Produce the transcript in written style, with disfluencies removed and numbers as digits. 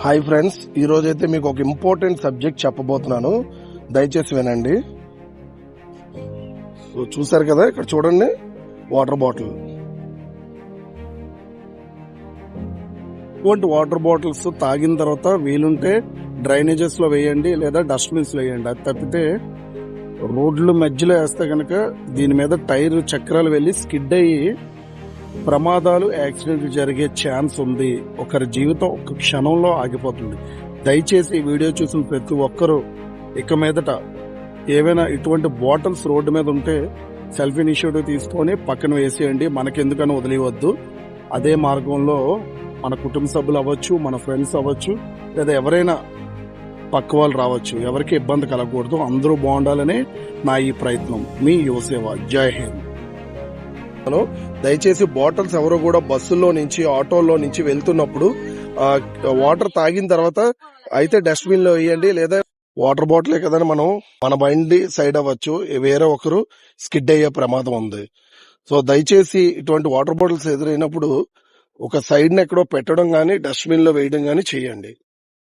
Hi friends, ఈ రోజైతే మీకు ఒక ఇంపార్టెంట్ సబ్జెక్ట్ చెప్పబోతున్నాను. దయచేసి వినండి. చూసారు కదా, ఇక్కడ చూడండి, వాటర్ బాటిల్. ఇటువంటి వాటర్ బాటిల్స్ తాగిన తర్వాత వీలుంటే డ్రైనేజెస్ లో వేయండి, లేదా డస్ట్బిన్స్ లో వేయండి. అది తప్పితే రోడ్ల మధ్యలో వేస్తే కనుక దీని మీద టైర్ చక్రాలు వెళ్లి స్కిడ్ అయ్యి ప్రమాదాలు, యాక్సిడెంట్లు జరిగే ఛాన్స్ ఉంది. ఒకరి జీవితం ఒక క్షణంలో ఆగిపోతుంది. దయచేసి ఈ వీడియో చూసిన ప్రతి ఒక్కరూ ఇక మీదట ఏవైనా ఇటువంటి బాటిల్స్ రోడ్డు మీద ఉంటే సెల్ఫ్ ఇనిషియేటివ్ తీసుకొని పక్కన వేసేయండి. మనకెందుకని వదిలేయవద్దు. అదే మార్గంలో మన కుటుంబ సభ్యులు అవ్వచ్చు, మన ఫ్రెండ్స్ అవ్వచ్చు, లేదా ఎవరైనా పక్క వాళ్ళు రావచ్చు. ఎవరికి ఇబ్బంది కలగకూడదు. అందరూ బాగుండాలనే నా ఈ ప్రయత్నం. మీ యువసేవ. జై హింద్. దయచేసి బాటిల్స్ ఎవరు కూడా బస్సుల్లో నుంచి, ఆటోల్లో నుంచి వెళ్తున్నప్పుడు వాటర్ తాగిన తర్వాత అయితే డస్ట్బిన్ లో వేయండి, లేదా వాటర్ బాటిలే కదని మన బండి సైడ్ అవ్వచ్చు, వేరే ఒకరు స్కిడ్ అయ్యే ప్రమాదం ఉంది. సో దయచేసి ఇటువంటి వాటర్ బాటిల్స్ ఎదురైనప్పుడు ఒక సైడ్ ని ఎక్కడో పెట్టడం గానీ, డస్ట్బిన్ లో వేయడం గానీ చేయండి.